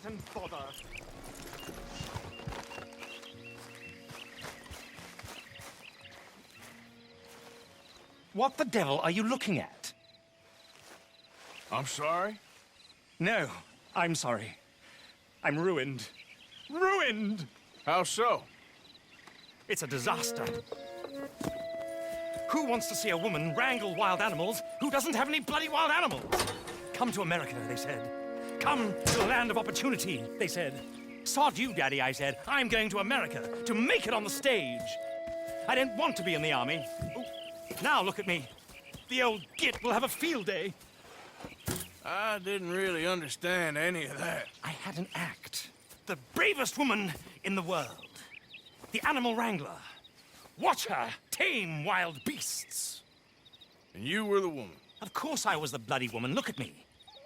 and bother. What the devil are you looking at? I'm sorry? No, I'm sorry. I'm ruined. Ruined! How so? It's a disaster. Who wants to see a woman wrangle wild animals who doesn't have any bloody wild animals? Come to America, they said. Come to the land of opportunity, they said. Sod you, Daddy, I said. I'm going to America to make it on the stage. I didn't want to be in the army. Ooh, now look at me. The old git will have a field day. I didn't really understand any of that. I had an act. The bravest woman in the world. The animal wrangler. Watch her tame wild beasts. And you were the woman. Of course I was the bloody woman. Look at me.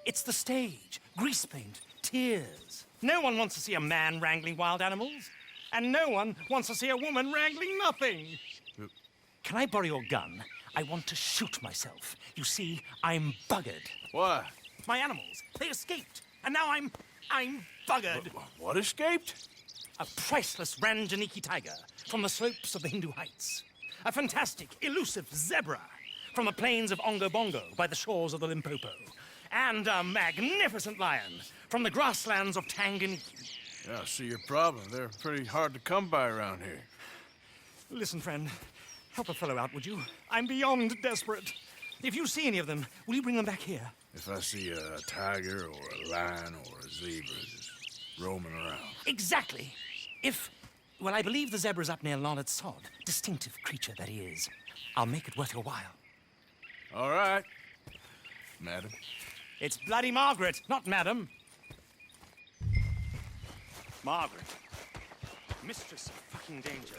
It's the stage. Grease paint. Tears. No one wants to see a man wrangling wild animals. And no one wants to see a woman wrangling nothing. Can I borrow your gun? I want to shoot myself. You see, I'm buggered. Why? My animals, they escaped. And now I'm buggered. What escaped? A priceless Ranjaniki tiger from the slopes of the Hindu Heights. A fantastic, elusive zebra from the plains of Ongo Bongo by the shores of the Limpopo. And a magnificent lion from the grasslands of Tanganyika. Yeah, I see your problem. They're pretty hard to come by around here. Listen, friend, help a fellow out, would you? I'm beyond desperate. If you see any of them, will you bring them back here? If I see a tiger or a lion or a zebra just roaming around. Exactly. Well, I believe the zebra's up near Larned Sod. Distinctive creature that he is. I'll make it worth your while. All right, madam. It's bloody Margaret, not madam. Margaret. Mistress of fucking danger.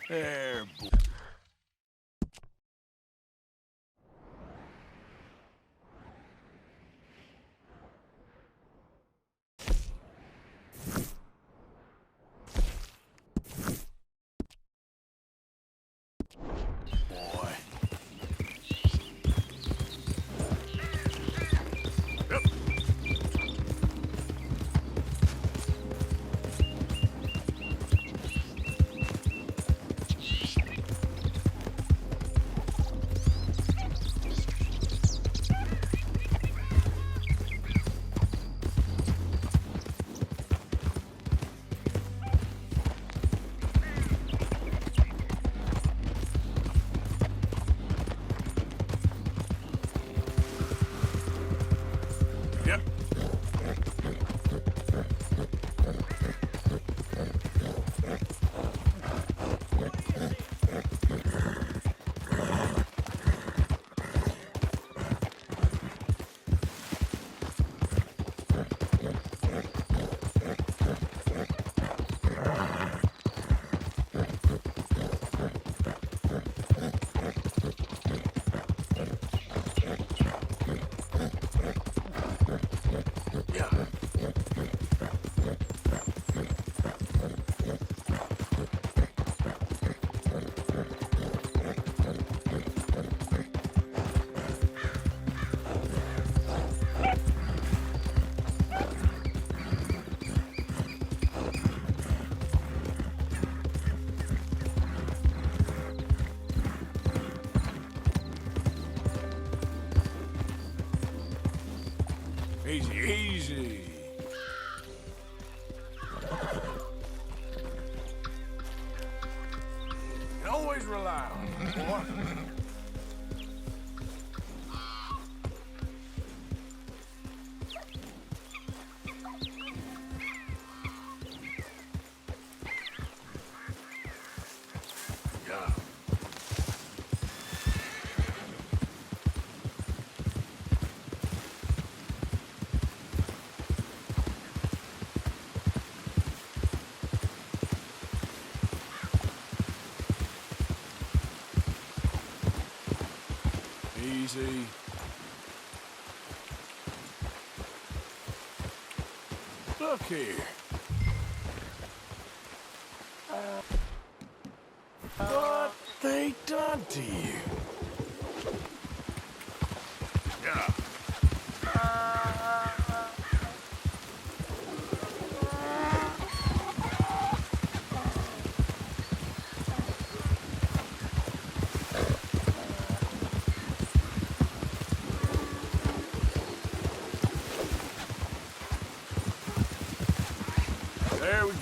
There, boy. Easy, easy. You can always rely on me, boy. Yeah. Easy. Look here. What they done to you?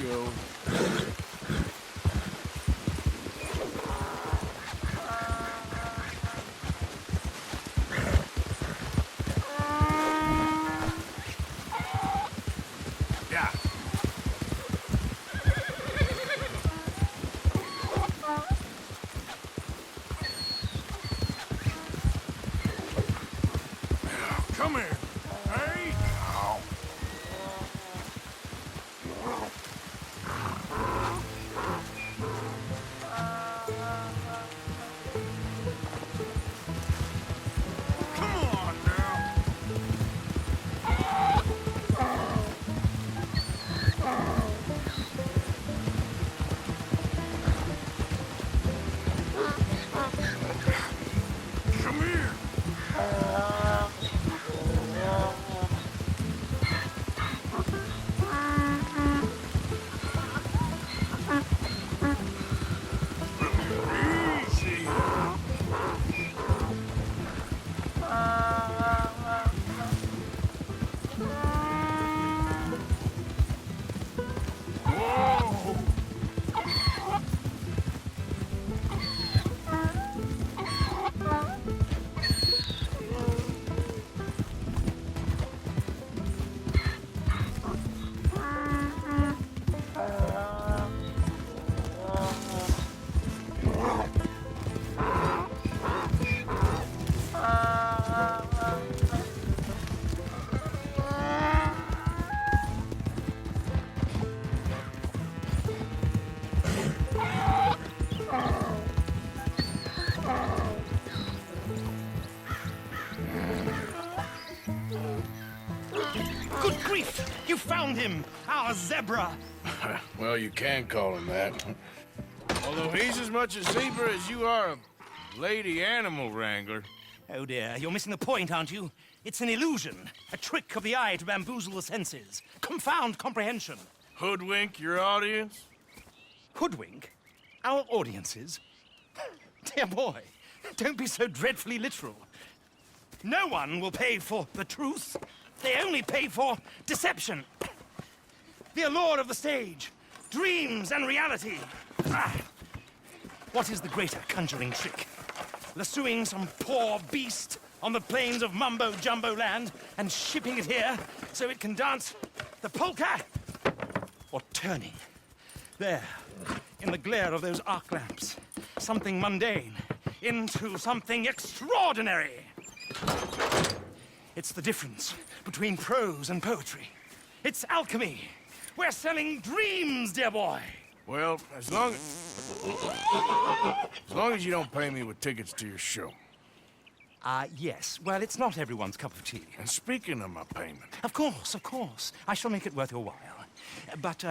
go. Yeah. Come here. Hey. Ow. Come on now. Come here. Easy. Whoa. Good grief! You found him! Our zebra! Well, you can call him that. Although he's as much a zebra as you are a lady animal wrangler. Oh dear, you're missing the point, aren't you? It's an illusion. A trick of the eye to bamboozle the senses. Confound comprehension. Hoodwink your audience? Hoodwink? Our audiences? Dear boy, don't be so dreadfully literal. No one will pay for the truth. They only pay for deception. The allure of the stage, dreams and reality. Ah. What is the greater conjuring trick? Lassoing some poor beast on the plains of mumbo-jumbo land and shipping it here so it can dance the polka? Or turning, there, in the glare of those arc lamps, something mundane into something extraordinary? It's the difference between prose and poetry. It's alchemy. We're selling dreams, dear boy. Well, as long as you don't pay me with tickets to your show. Yes. Well, it's not everyone's cup of tea. And speaking of my payment, Of course, of course. I shall make it worth your while. But,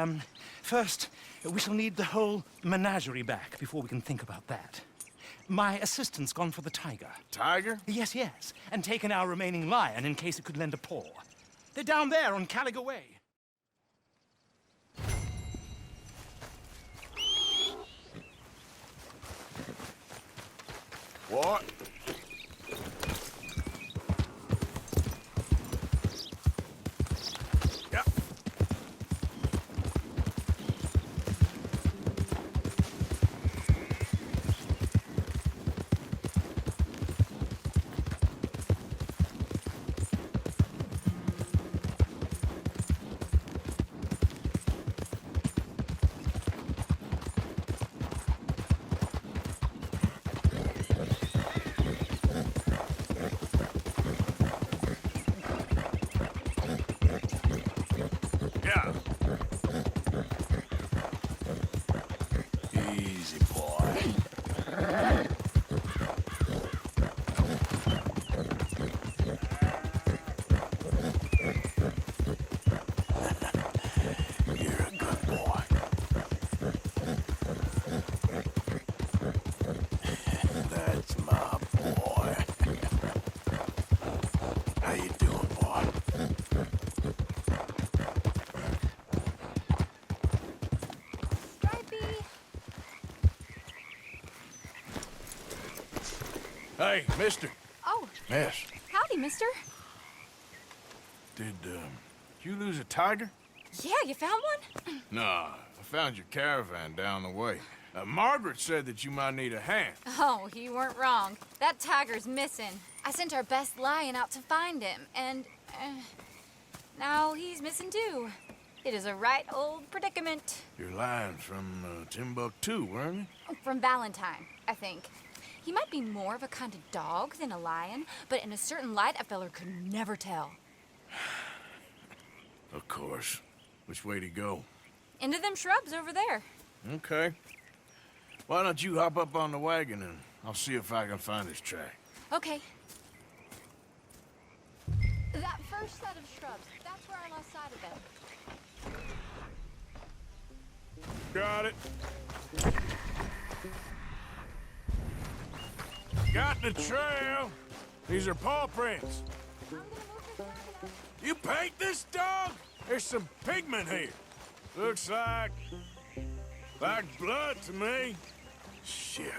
first, we shall need the whole menagerie back before we can think about that. My assistant's gone for the tiger. Tiger? Yes, yes. And taken our remaining lion in case it could lend a paw. They're down there on Caliga Way. What? Yeah. Yeah. Easy, boy. You're a good boy. That's my boy. How you doing, boy? Hey, mister. Oh, Miss, howdy, mister. did you lose a tiger? Yeah, you found one? Nah, I found your caravan down the way. Margaret said that you might need a hand. Oh, you weren't wrong. That tiger's missing. I sent our best lion out to find him, and now he's missing too. It is a right old predicament. You're lying from Timbuktu, weren't you? From Valentine, I think. He might be more of a kind of dog than a lion, but in a certain light, a feller could never tell. Of course. Which way to go? Into them shrubs over there. Okay. Why don't you hop up on the wagon and I'll see if I can find his track. Okay. That first set of shrubs, that's where I lost sight of them. Got it. Got the trail. These are paw prints. I'm gonna move this wagon. You paint this dog? There's some pigment here. Looks like blood to me. Shit.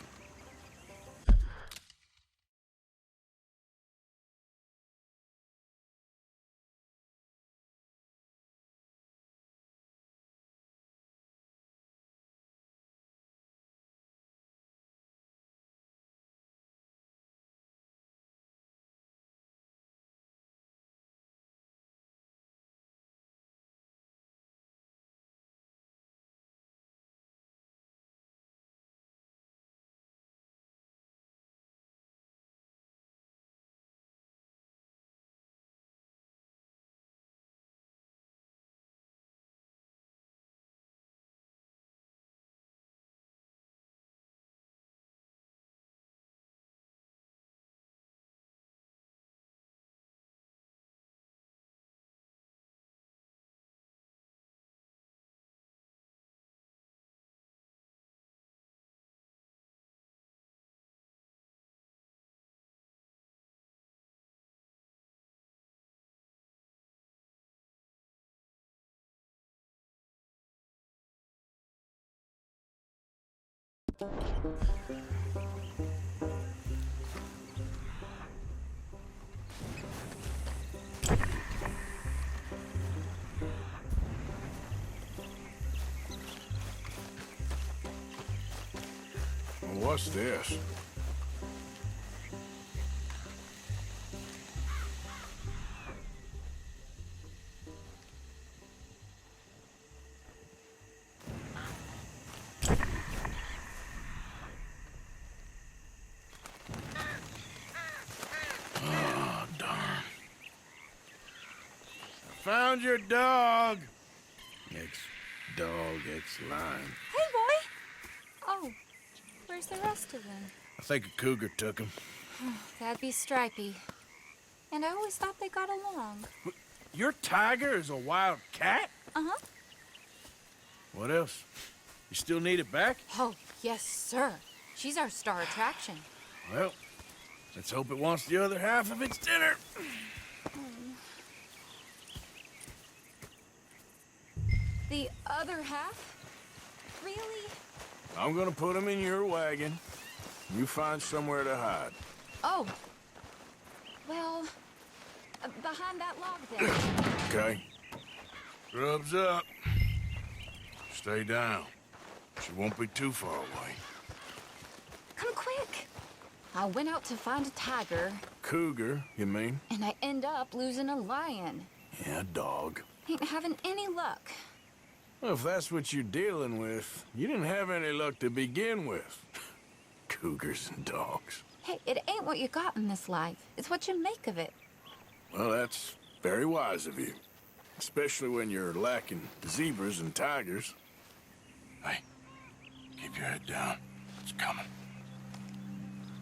What's this? Oh, darn. Found your dog. Ex-dog, ex-lion. Hey, boy! Oh, where's the rest of them? I think a cougar took him. That'd be Stripey. And I always thought they got along. Your tiger is a wild cat? Uh-huh. What else? You still need it back? Oh, yes, sir. She's our star attraction. Well, let's hope it wants the other half of its dinner. The other half? Really? I'm gonna put him in your wagon. You find somewhere to hide. Oh. Well, behind that log there. Okay. Grub's up. Stay down. She won't be too far away. Come quick. I went out to find a tiger, Cougar, you mean? and I end up losing a lion. Yeah, dog. Ain't having any luck. Well, if that's what you're dealing with, you didn't have any luck to begin with. Cougars and dogs. Hey, it ain't what you got in this life. It's what you make of it. Well, that's very wise of you. Especially when you're lacking zebras and tigers. Hey, keep your head down. It's coming.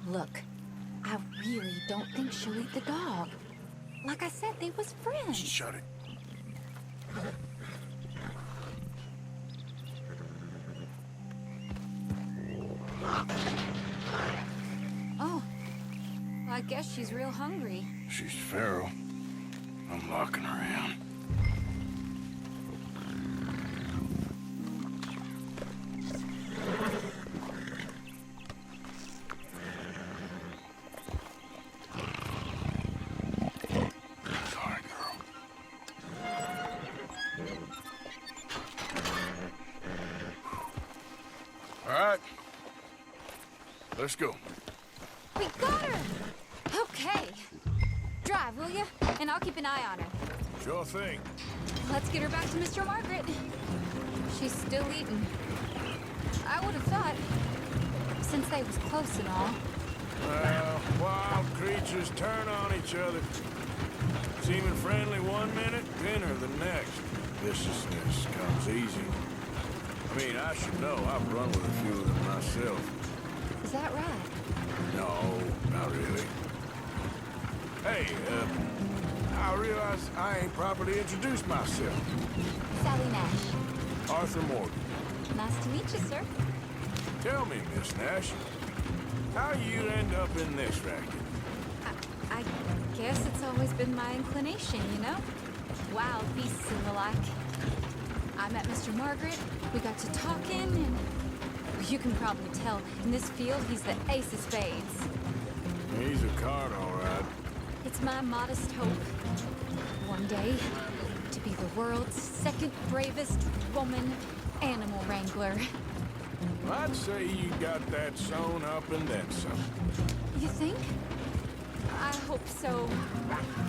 Look, I really don't think she'll eat the dog. Like I said, they was friends. Shut it. Oh, I guess she's real hungry. She's feral. I'm locking her in. Sorry, girl. Let's go. We got her! Okay. Drive, will you? And I'll keep an eye on her. Sure thing. Let's get her back to Mr. Margaret. She's still eating. I would have thought, since they was close and all. Well, wild creatures turn on each other. Seeming friendly one minute, dinner the next. Viciousness comes easy. I mean, I should know. I've run with a few of them myself. Is that right? No, not really. Hey, I realize I ain't properly introduced myself. Sally Nash. Arthur Morgan. Nice to meet you, sir. Tell me, Miss Nash, how you end up in this racket? I guess it's always been my inclination, you know? Wild beasts and the like. I met Mr. Margaret, we got to talking, and you can probably tell, in this field, he's the ace of spades. He's a card, all right. It's my modest hope, one day, to be the world's second bravest woman animal wrangler. I'd say you got that sewn up and then some. You think? I hope so.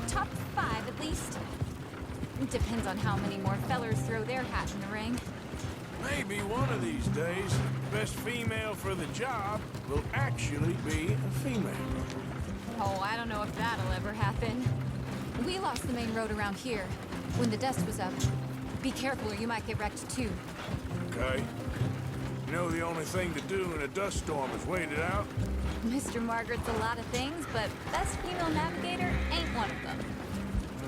Top 5, at least. Depends on how many more fellers throw their hat in the ring. Maybe one of these days, the best female for the job will actually be a female. Oh, I don't know if that'll ever happen. We lost the main road around here when the dust was up. Be careful or you might get wrecked too. Okay. You know the only thing to do in a dust storm is wait it out? Mr. Margaret's a lot of things, but best female navigator ain't one of them.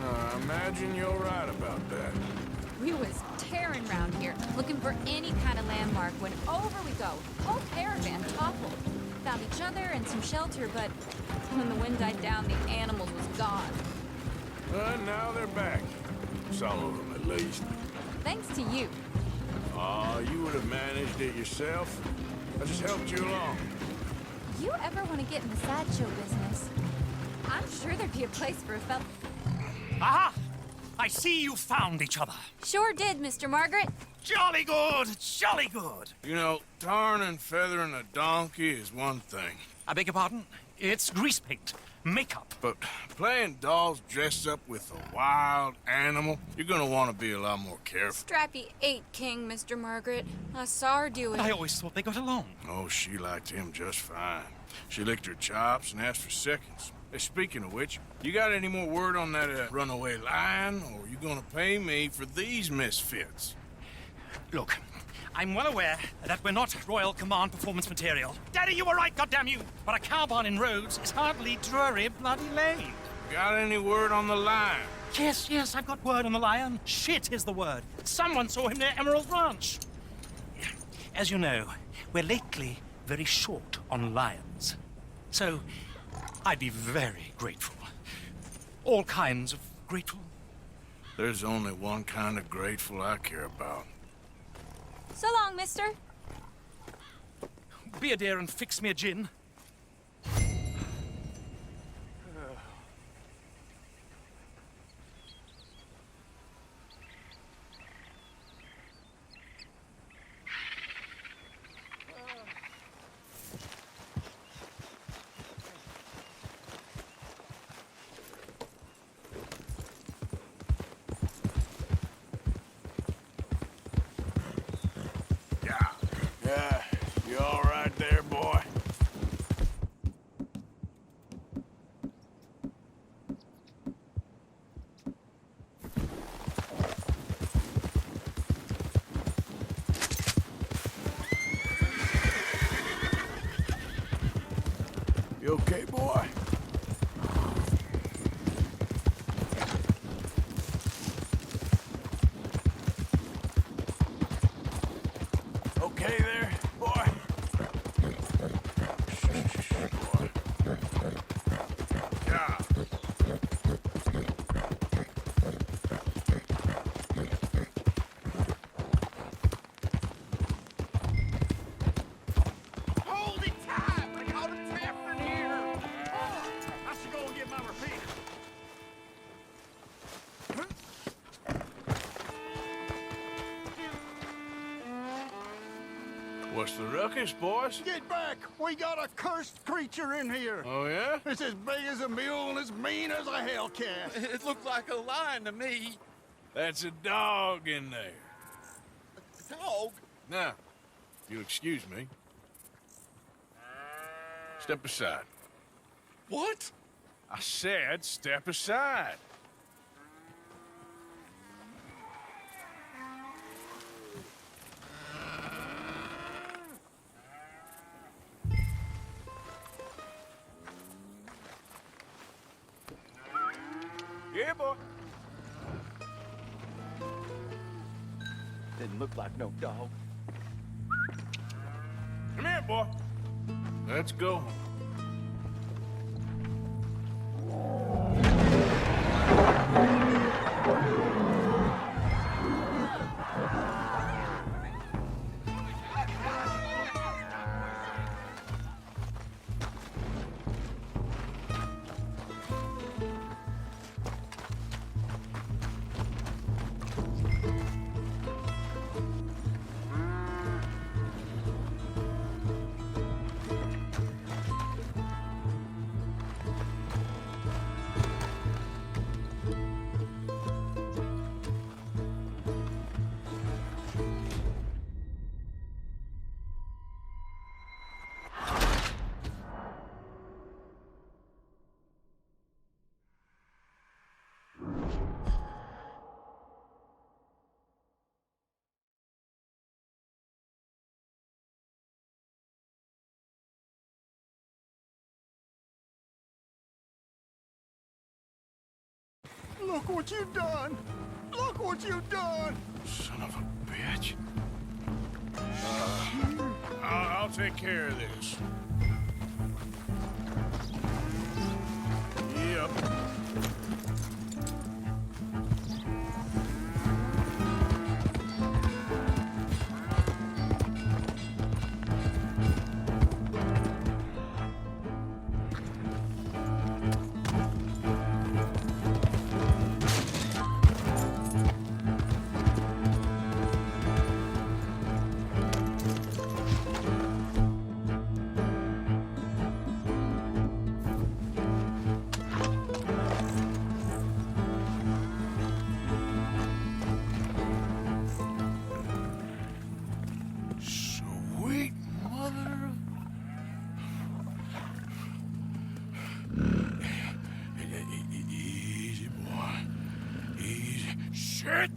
I imagine you're right about that. We was tearing around here, looking for any kind of landmark when over we go. Whole caravan toppled. Found each other and some shelter, but when the wind died down, the animals was gone. But now they're back. Some of them, at least. Thanks to you. Aw, you would have managed it yourself. I just helped you along. You ever want to get in the sideshow business? I'm sure there'd be a place for a fella. Aha! I see you found each other. Sure did, Mr. Margaret. Jolly good, jolly good. You know, tarring and feathering a donkey is one thing. I beg your pardon? It's grease paint, makeup. But playing dolls dressed up with a wild animal, you're gonna want to be a lot more careful. Strappy ate King, Mr. Margaret. I saw her do it. I always thought they got along. Oh, she liked him just fine. She licked her chops and asked for seconds. Hey, speaking of which, you got any more word on that runaway lion, or are you gonna pay me for these misfits? Look, I'm well aware that we're not Royal Command performance material. Daddy, you were right, goddammit you! But a cowbarn in Rhodes is hardly Drury Bloody Lane. Got any word on the lion? Yes, I've got word on the lion. Shit is the word. Someone saw him near Emerald Ranch. As you know, we're lately very short on lions. So, I'd be very grateful. All kinds of grateful. There's only one kind of grateful I care about. So long, mister. Be a dear and fix me a gin. Yeah, you all right there, boy? What's the ruckus, boys? Get back! We got a cursed creature in here. Oh, yeah? It's as big as a mule and as mean as a hellcat. It looked like a lion to me. That's a dog in there. A dog? Now, if you'll excuse me. Step aside. What? I said step aside. Yeah, boy. Didn't look like no dog. Come here, boy. Let's go. Look what you've done! Look what you've done! Son of a bitch. I'll take care of this. Yep. Sweet mother of... Easy, boy. Easy. Shit!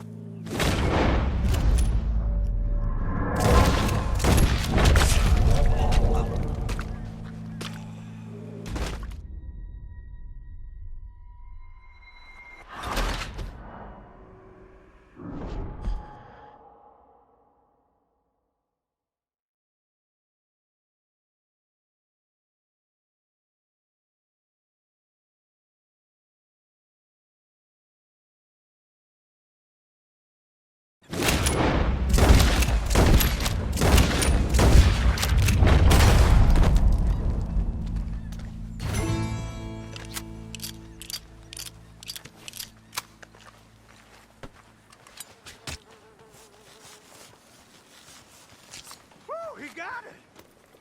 Whew, he got it!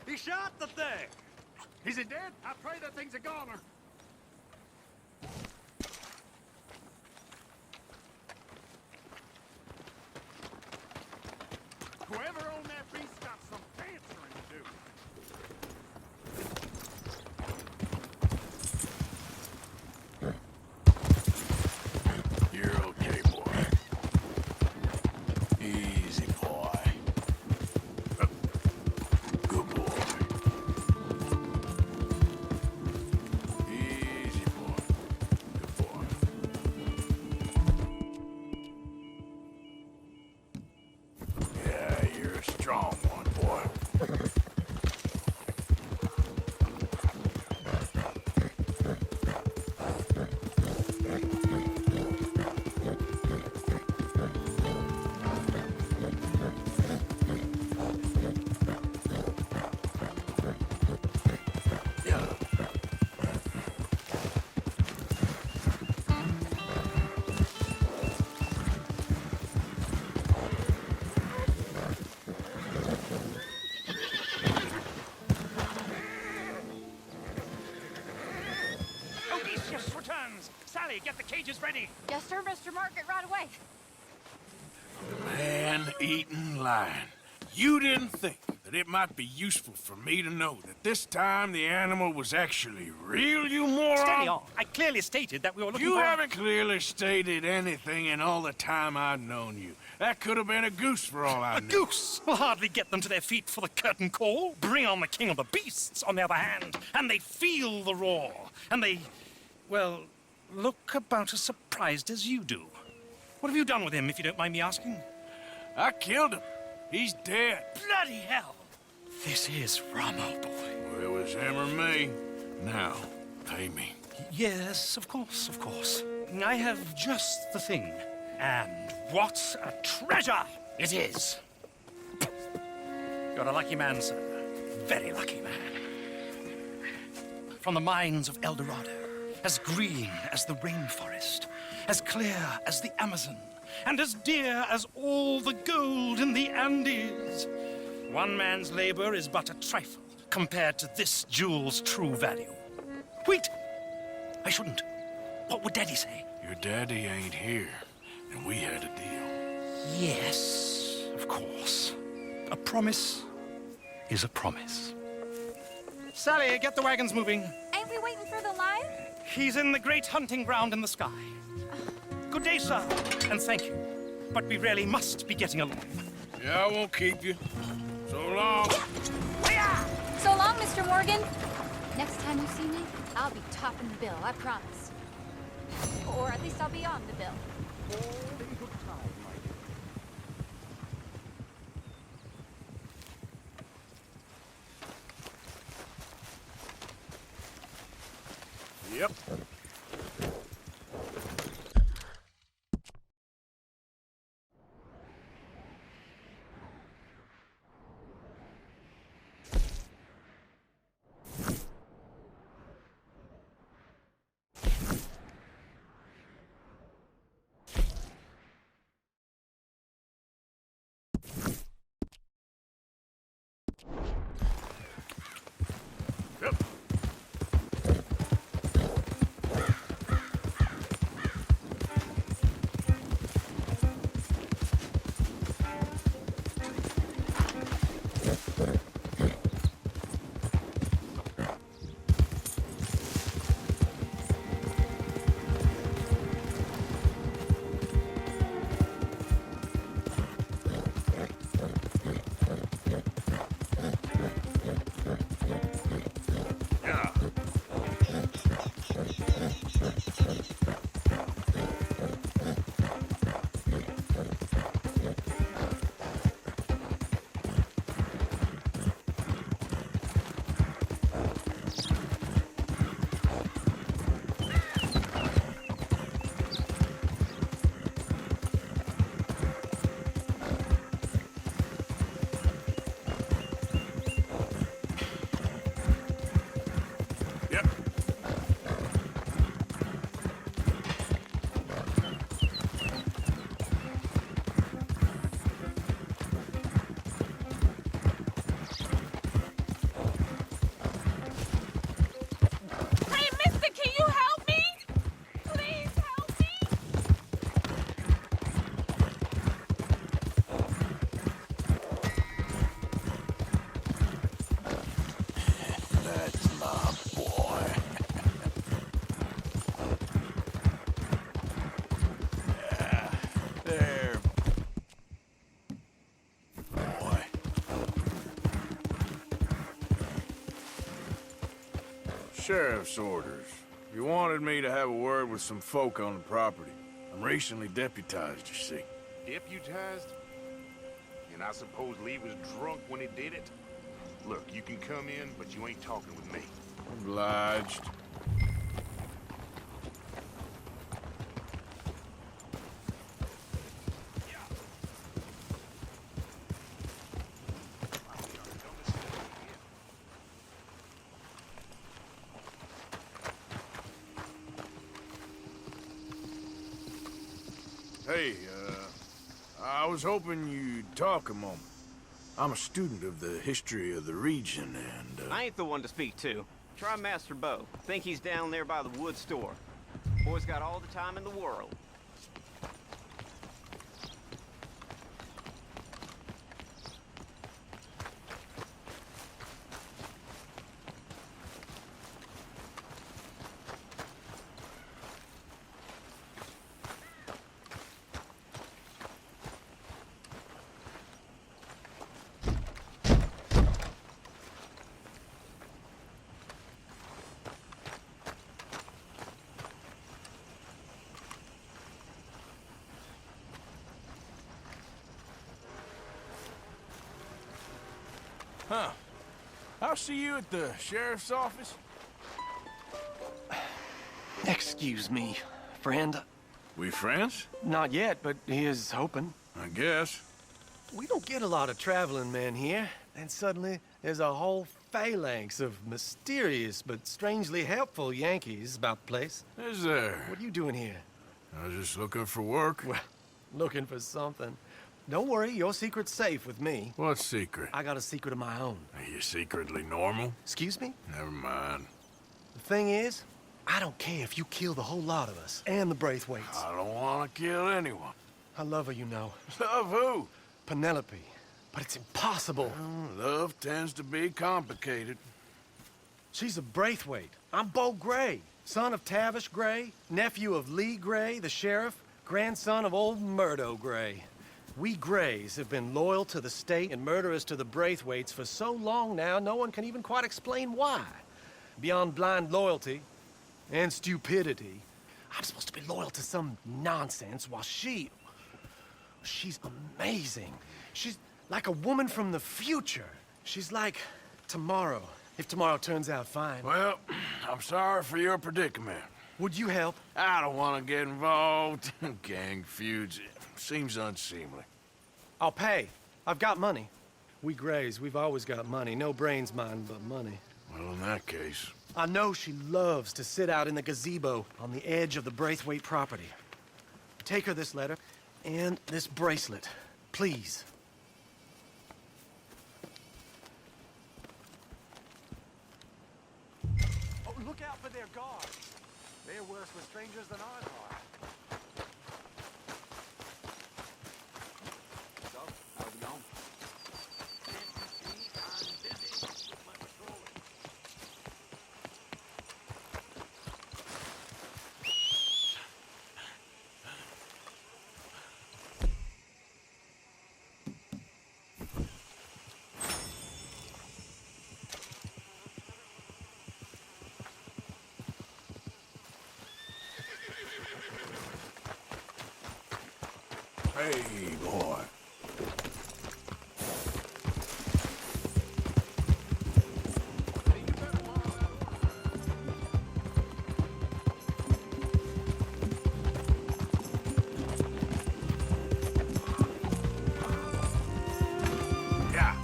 He shot the thing! Is it dead? I pray that thing's a goner. Whoever owned that beast got some answering to do. You're okay, boy. Easy, boy. Good boy. Yes, returns. Sally, get the cages ready. Yes, sir, Mr. Margaret, right away. Man-eating lion. You didn't think that it might be useful for me to know that this time the animal was actually real, you moron? Steady on. I clearly stated that we were looking You for... haven't clearly stated anything in all the time I've known you. That could have been a goose for all I A knew. goose will hardly get them to their feet for the curtain call. Bring on the king of the beasts, on the other hand, and they feel the roar. And they, well, look about as surprised as you do. What have you done with him, if you don't mind me asking? I killed him. He's dead. Bloody hell! This is Ramo, boy. Well, it was him or me. Now, pay me. Yes, of course, of course. I have just the thing. And what a treasure it is! You're a lucky man, sir. Very lucky man. From the mines of El Dorado, as green as the rainforest, as clear as the Amazon, and as dear as all the gold in the Andes. One man's labor is but a trifle compared to this jewel's true value. Wait! I shouldn't. What would Daddy say? Your daddy ain't here, and we had a deal. Yes, of course. A promise is a promise. Sally, get the wagons moving. Ain't we waiting for the lion? He's in the great hunting ground in the sky. Good day, sir, and thank you. But we really must be getting along. Yeah, I won't keep you. So long. So long, Mr. Morgan. Next time you see me, I'll be topping the bill, I promise. Or at least I'll be on the bill. Yep. Sheriff's orders. You wanted me to have a word with some folk on the property. I'm recently deputized, you see. Deputized? And I suppose Lee was drunk when he did it? Look, you can come in, but you ain't talking with me. Obliged. Hey, I was hoping you'd talk a moment. I'm a student of the history of the region, and, I ain't the one to speak to. Try Master Bo. Think he's down there by the wood store. Boy's got all the time in the world. Huh. I'll see you at the sheriff's office. Excuse me, friend. We friends? Not yet, but here's hoping. I guess. We don't get a lot of traveling men here, and suddenly there's a whole phalanx of mysterious but strangely helpful Yankees about the place. Is there? What are you doing here? I was just looking for work. Well, looking for something. Don't worry, your secret's safe with me. What secret? I got a secret of my own. Are you secretly normal? Excuse me? Never mind. The thing is, I don't care if you kill the whole lot of us, and the Braithwaites. I don't want to kill anyone. I love her, you know. Love who? Penelope. But it's impossible. Love tends to be complicated. She's a Braithwaite. I'm Bo Gray, son of Tavish Gray, nephew of Lee Gray, the sheriff, grandson of old Murdo Gray. We Grays have been loyal to the state and murderous to the Braithwaites for so long now, no one can even quite explain why. Beyond blind loyalty and stupidity, I'm supposed to be loyal to some nonsense while she's amazing. She's like a woman from the future. She's like tomorrow, if tomorrow turns out fine. Well, I'm sorry for your predicament. Would you help? I don't want to get involved in gang feuds. Seems unseemly. I'll pay. I've got money. We Grays, we've always got money. No brains, mind, but money. Well, in that case... I know she loves to sit out in the gazebo on the edge of the Braithwaite property. Take her this letter and this bracelet, please. Oh, look out for their guards. They're worse with strangers than ours are. So, how's it going? Hey, boy. Yeah.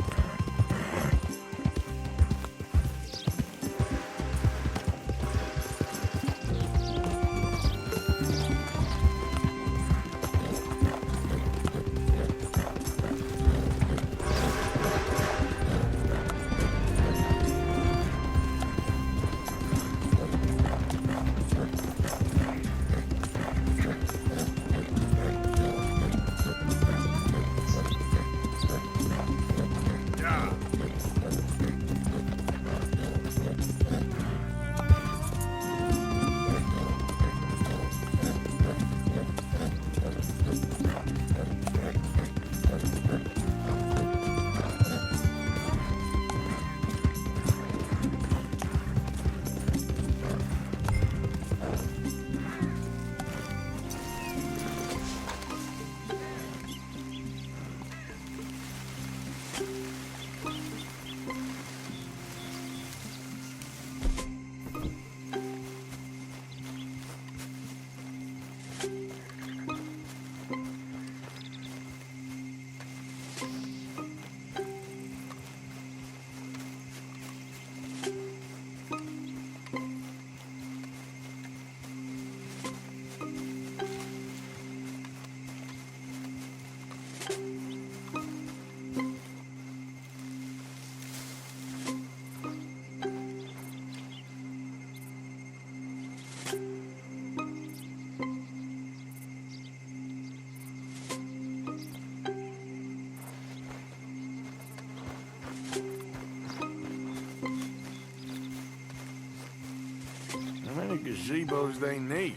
gazebos they need.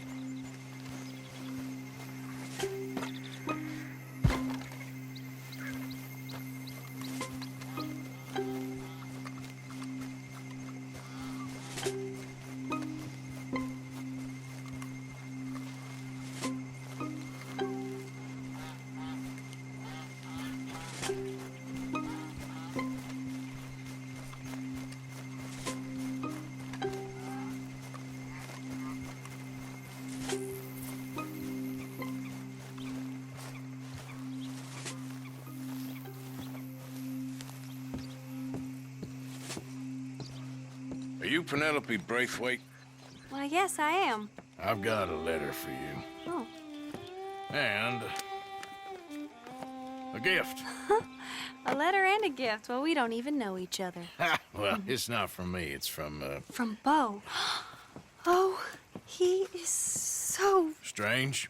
Are you Penelope Braithwaite? Well, yes, I am. I've got a letter for you. Oh. And a gift. A letter and a gift. Well, we don't even know each other. Well, it's not from me. It's from, From Beau. Oh, he is so... Strange.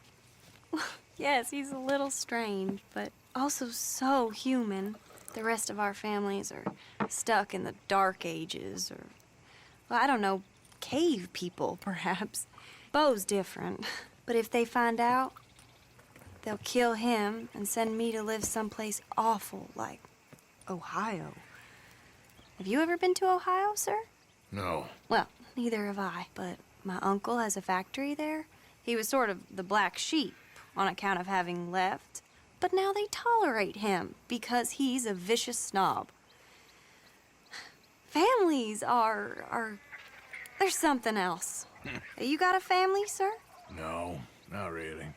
Yes, he's a little strange, but also so human. The rest of our families are stuck in the Dark Ages, or... well, I don't know, cave people, perhaps. Beau's different. But if they find out, they'll kill him and send me to live someplace awful like Ohio. Have you ever been to Ohio, sir? No. Well, neither have I, but my uncle has a factory there. He was sort of the black sheep on account of having left. But now they tolerate him because he's a vicious snob. Families are there's something else. You got a family, sir? No, not really.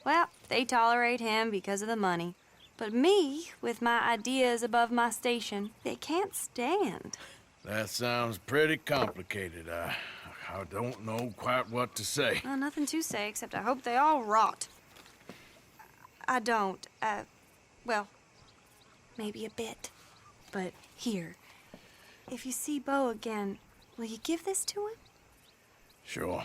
Well, they tolerate him because of the money. But me, with my ideas above my station, they can't stand. That sounds pretty complicated. I don't know quite what to say. Well, nothing to say, except I hope they all rot. I don't, well, maybe a bit. But here, if you see Beau again, will you give this to him? Sure.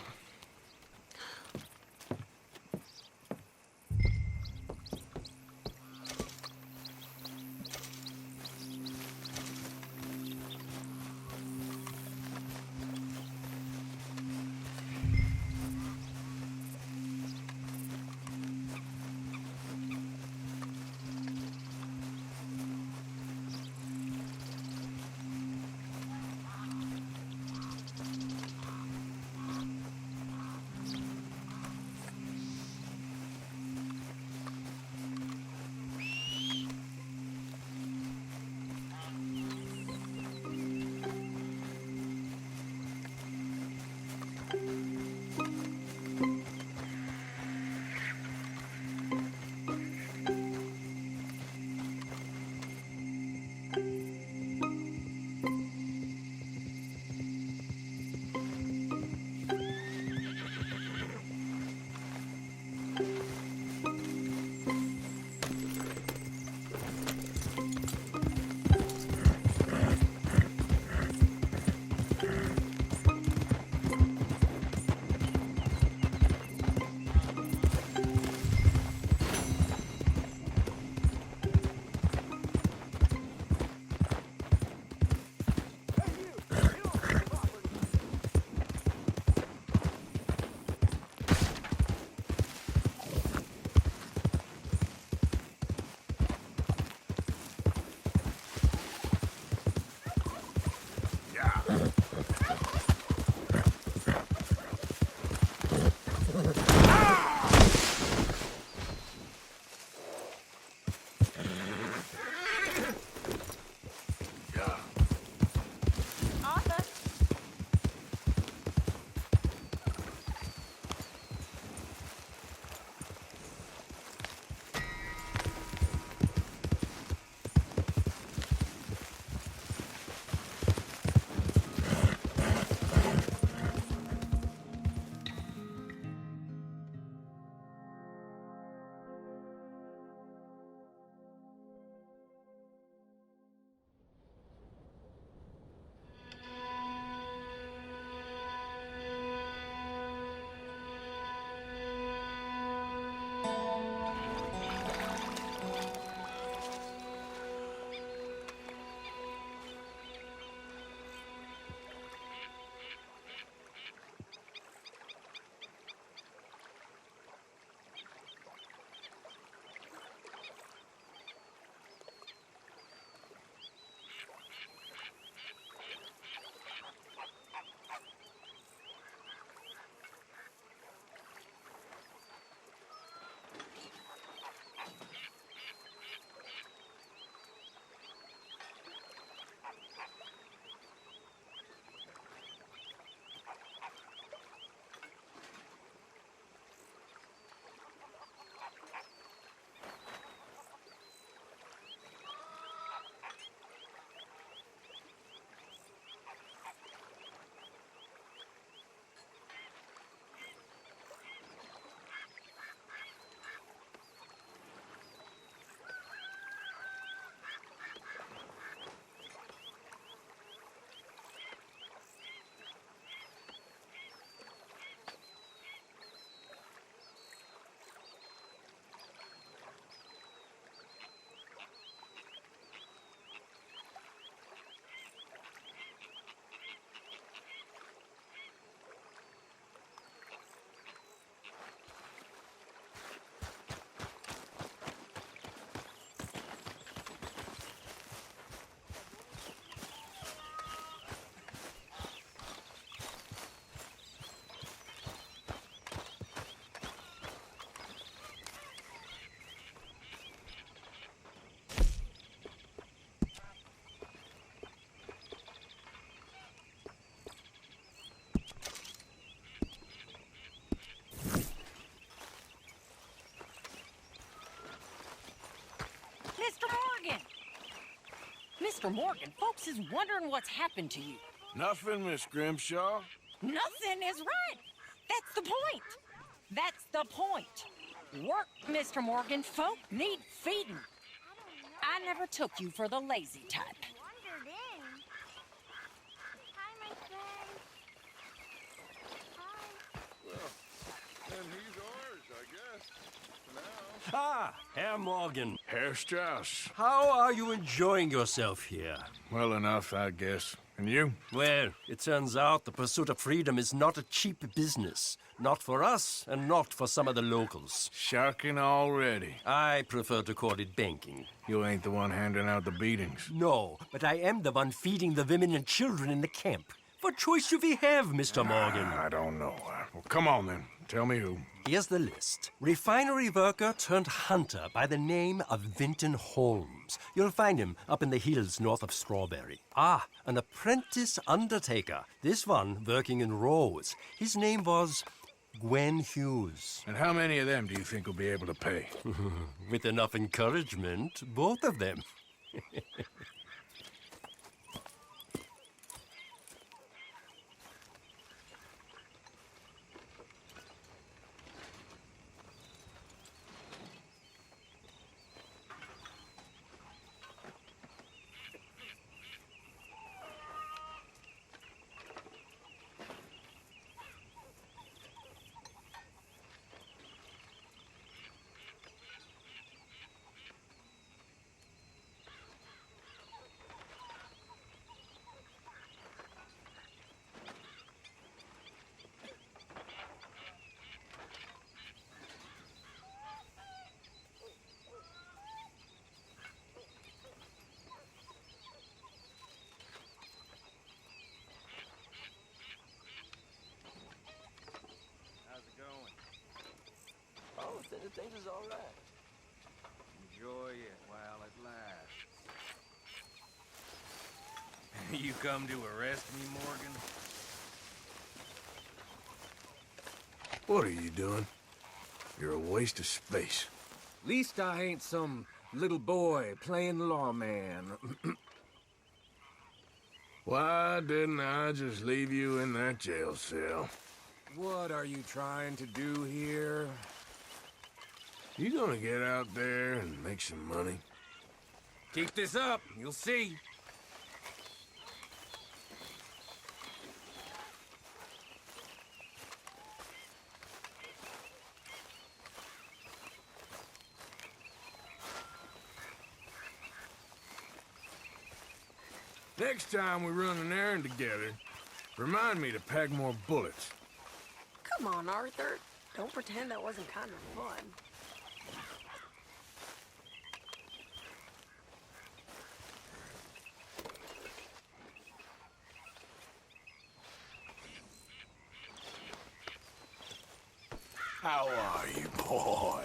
Mr. Morgan, folks is wondering what's happened to you. Nothing, Miss Grimshaw. Nothing is right. That's the point. That's the point. Work, Mr. Morgan. Folk need feeding. I never took you for the lazy type. Wandered in. Hi, my friend. Hi. Well, then he's ours, I guess. For now. Ah, Herr Morgan. Herr Strauss. How are you enjoying yourself here? Well enough, I guess. And you? Well, it turns out the pursuit of freedom is not a cheap business. Not for us, and not for some of the locals. Sharking already. I prefer to call it banking. You ain't the one handing out the beatings. No, but I am the one feeding the women and children in the camp. What choice do we have, Mr. Morgan? I don't know. Well, come on then. Tell me who. Here's the list. Refinery worker turned hunter by the name of Vinton Holmes. You'll find him up in the hills north of Strawberry. Ah, an apprentice undertaker. This one working in rows. His name was Gwen Hughes. And how many of them do you think will be able to pay? With enough encouragement, both of them. Things is all right. Enjoy it while it lasts. You come to arrest me, Morgan? What are you doing? You're a waste of space. Least I ain't some little boy playing lawman. Why didn't I just leave you in that jail cell? What are you trying to do here? You gonna get out there and make some money? Keep this up, you'll see. Next time we run an errand together, remind me to pack more bullets. Come on, Arthur. Don't pretend that wasn't kind of fun. How are you, boy?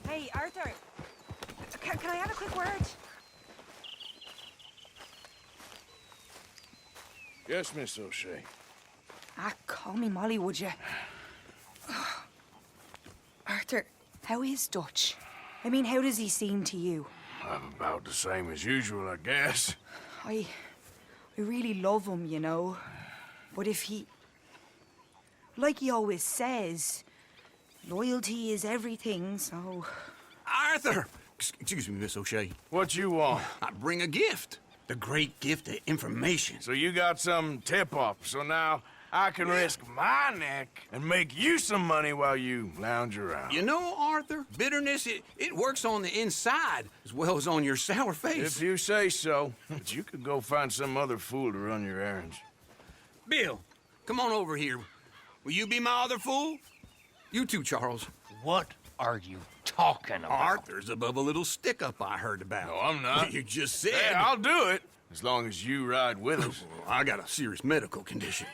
Hey, Arthur. Can I have a quick word? Yes, Miss O'Shea. Ah, call me Molly, would you? Arthur, how is Dutch? I mean, how does he seem to you? I'm about the same as usual, I guess. I really love him, you know. But if he... Like he always says, loyalty is everything, so... Arthur! Excuse me, Miss O'Shea. What you want? I bring a gift. The great gift of information. So you got some tip-off, so now I can risk my neck and make you some money while you lounge around. You know, Arthur, bitterness, it works on the inside as well as on your sour face. If you say so. But you could go find some other fool to run your errands. Bill, come on over here. Will you be my other fool? You too, Charles. What are you talking about? Arthur's above a little stick-up I heard about. No, I'm not. You just said... Hey, I'll do it, as long as you ride with us. I got a serious medical condition.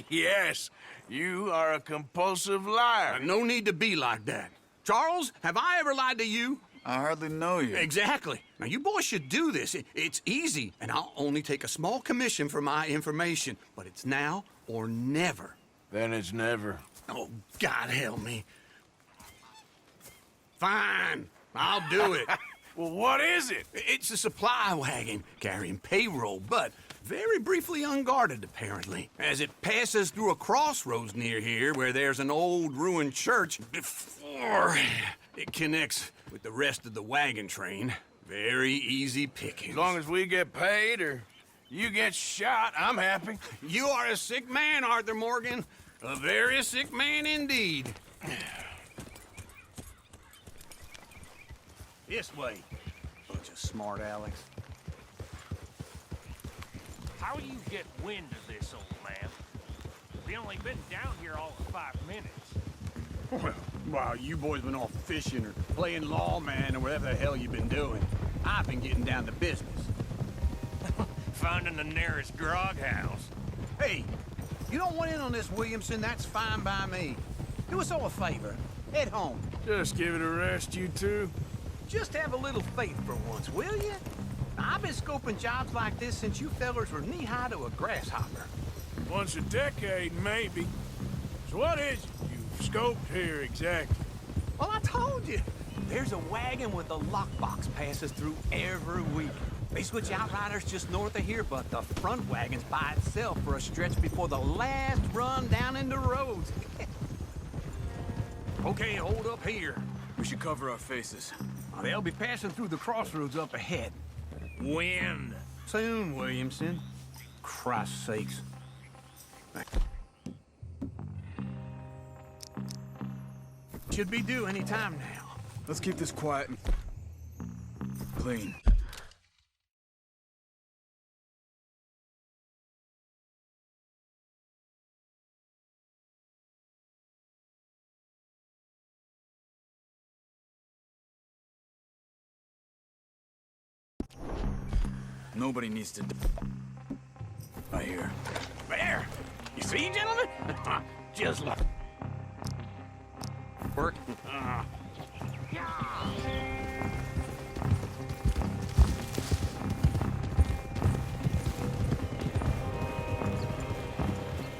Yes, you are a compulsive liar. No need to be like that. Charles, have I ever lied to you? I hardly know you. Exactly. Now, you boys should do this. It's easy, and I'll only take a small commission for my information. But it's now or never. Then it's never. Oh, God help me. Fine. I'll do it. Well, what is it? It's a supply wagon carrying payroll, but very briefly unguarded, apparently. As it passes through a crossroads near here where there's an old ruined church before it connects with the rest of the wagon train. Very easy pickings. As long as we get paid or you get shot, I'm happy. You are a sick man, Arthur Morgan. A very sick man indeed. This way. Bunch of smart Alex. How you get wind of this, old man? We only been down here all of 5 minutes. Well, while you boys been off fishing or playing lawman or whatever the hell you've been doing, I've been getting down to business. Finding the nearest grog house. Hey, you don't want in on this, Williamson, that's fine by me. Do us all a favor. Head home. Just give it a rest, you two. Just have a little faith for once, will you? I've been scoping jobs like this since you fellers were knee-high to a grasshopper. Once a decade, maybe. So what is it you've scoped here exactly? Well, I told you. There's a wagon with a lockbox passes through every week. They switch outriders just north of here, but the front wagon's by itself for a stretch before the last run down into roads. Okay, hold up here. We should cover our faces. They'll be passing through the crossroads up ahead. When? Soon, Williamson. Christ's sakes. Should be due any time now. Let's keep this quiet and clean. Nobody needs to... I hear. There! You see, gentlemen? Just like... Work.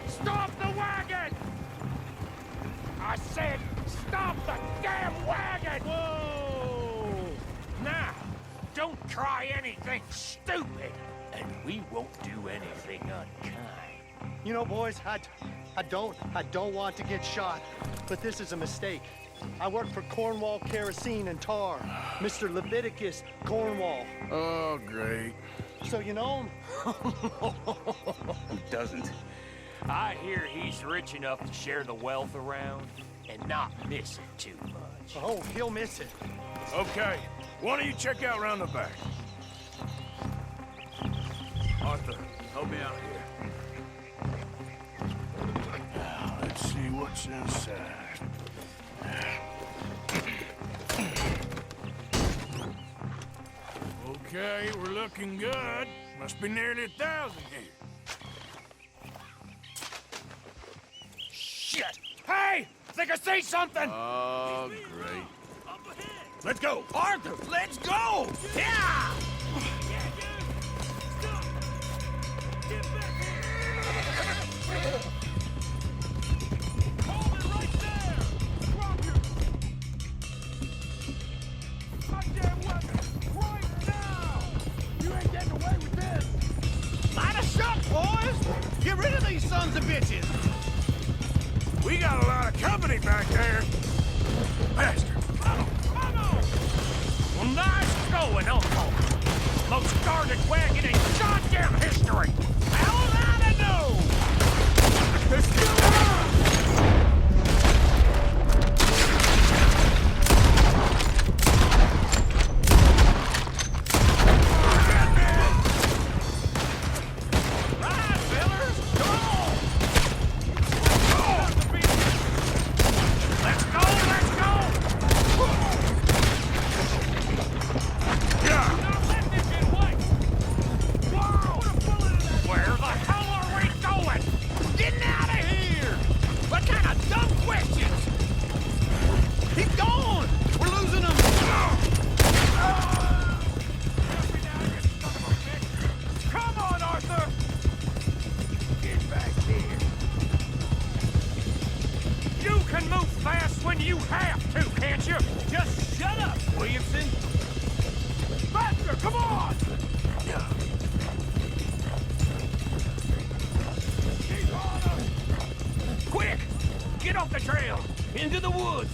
Stop the wagon! I said, stop the damn wagon! Whoa! Now, don't try anything stupid, and we won't do anything unkind. You know, boys, I don't want to get shot, but this is a mistake. I work for Cornwall Kerosene and Tar, Mr. Leviticus Cornwall. Oh, great. So you know him? Who doesn't? I hear he's rich enough to share the wealth around and not miss it too much. Oh, he'll miss it. Okay, why don't you check out round the back? Arthur, help me out here. Now, let's see what's inside. Okay, we're looking good. Must be nearly 1,000 here. Shit! Hey! I think I see something! Oh, great. Let's go! Arthur, let's go! Yeah! Get rid of these sons of bitches! We got a lot of company back there. Bastard. Well, nice going, Uncle. Most guarded wagon in goddamn history. How am I to know? They're still on! Where the hell are we going? Getting out of here! can move fast when you have to, can't you? Just shut up, Williamson. Faster, come on! Keep on us! Quick! Get off the trail! Into the woods!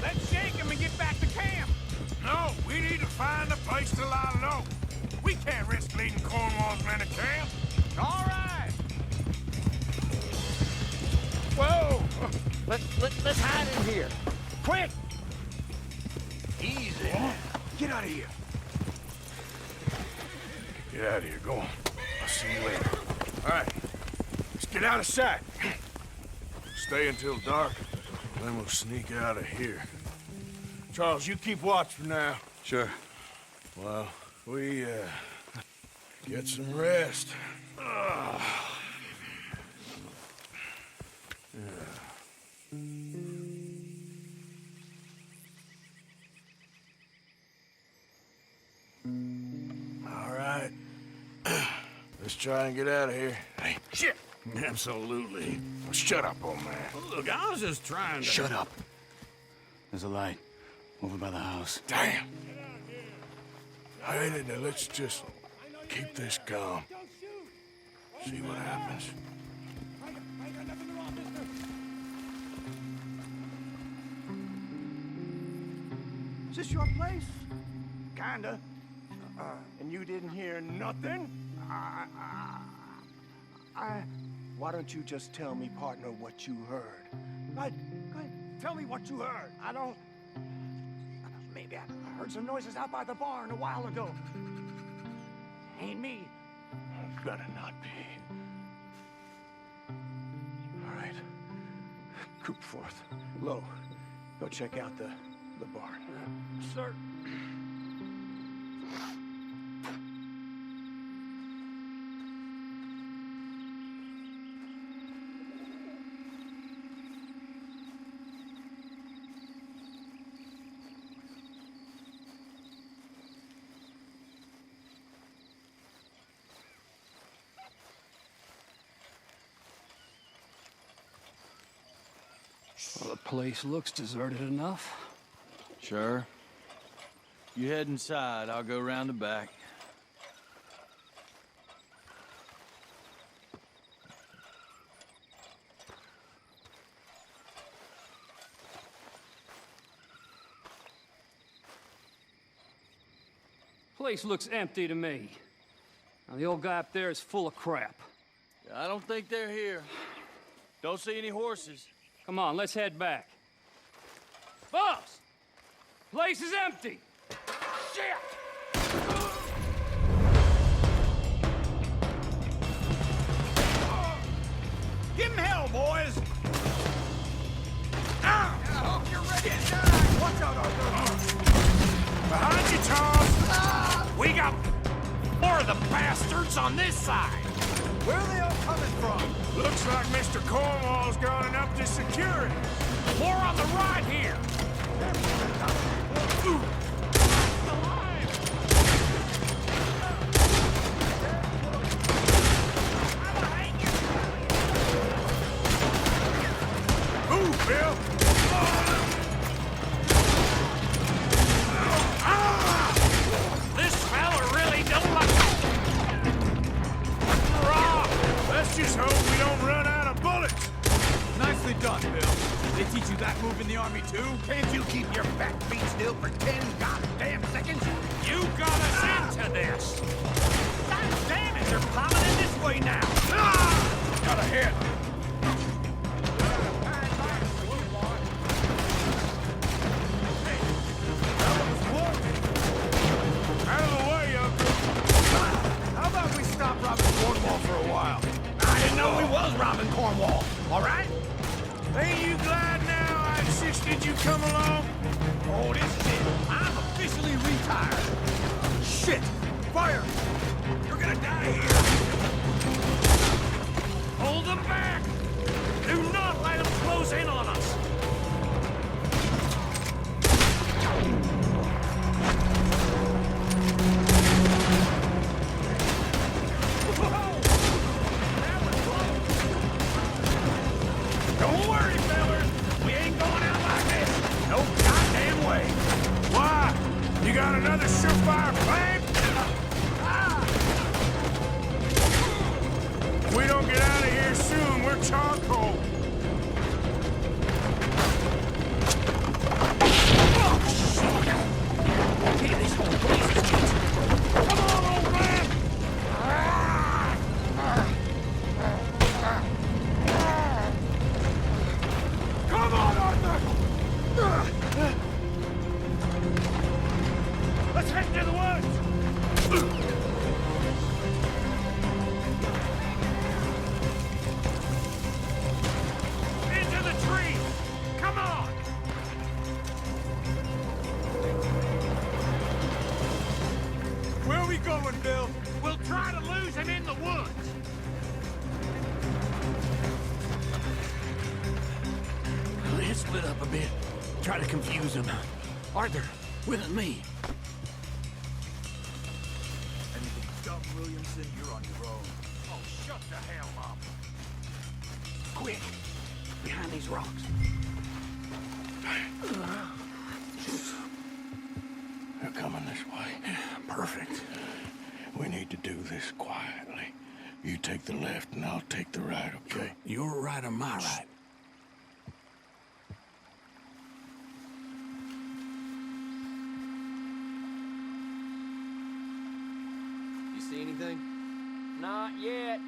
Let's shake him and get back to camp! No, we need to find a place to lie low. We can't risk leading Cornwall's men to camp. All right! Whoa! Let's hide in here. Quick! Easy. Get out of here. Get out of here. Go on. I'll see you later. All right. Let's get out of sight. Stay until dark, then we'll sneak out of here. Charles, you keep watch for now. Sure. Well, we, get some rest. All right. Let's try and get out of here. Hey, shit! Absolutely. Shut up, old man. Look, I was just trying to... Shut up. There's a light over by the house. Damn. All right, now let's just keep this calm. See what happens. Is this your place? Kinda. And you didn't hear nothing? Why don't you just tell me, partner, what you heard? Tell me what you heard. I don't... Maybe I heard some noises out by the barn a while ago. Ain't me. Better not be. All right. Coop forth. Low. Go check out the barn. Sir. Well, the place looks deserted enough. Sure. You head inside, I'll go round the back. Place looks empty to me. Now, the old guy up there is full of crap. I don't think they're here. Don't see any horses. Come on, let's head back. Boss! Place is empty! Shit! Give him hell, boys! Now! I hope you're ready to die! Watch out, Arthur! Behind you, Charles! We got more of the bastards on this side! Where are they all coming from? Looks like Mr. Cornwall's gone enough to secure it. More on the right here! Move, Bill! This fella really don't like... Let's just hope we don't run out of bullets. Nicely done, Bill. They teach you that move in the army, too? Can't you keep your fat feet still for 10 goddamn seconds? You got us into this! God damn it, they're piling in this way now! Got a hit! Out of the way, Uncle. How about we stop robbing Cornwall for a while? I didn't know we was robbing Cornwall, all right? Ain't you glad now I insisted you come along? Oh, this is it. I'm officially retired. Shit! Fire! You're gonna die here! Hold them back! Do not let them close in on us! Don't worry, fellas! We ain't going out like this. No goddamn way. Why? You got another surefire plan? If we don't get out of here soon, we're charcoal. This whole place is just... Come on, old man! Come on, Arthur! Let's head to the woods! Into the tree! Come on! Where are we going, Bill? We'll try to lose him in the woods! Let's split up a bit. Try to confuse him. Arthur, with me. Anything dumb, Williamson, you're on your own. Oh, shut the hell up! Quick! Behind these rocks. They're coming this way. Perfect. We need to do this quietly. You take the left and I'll take the right, okay? Your right or my right? You see anything? Not yet.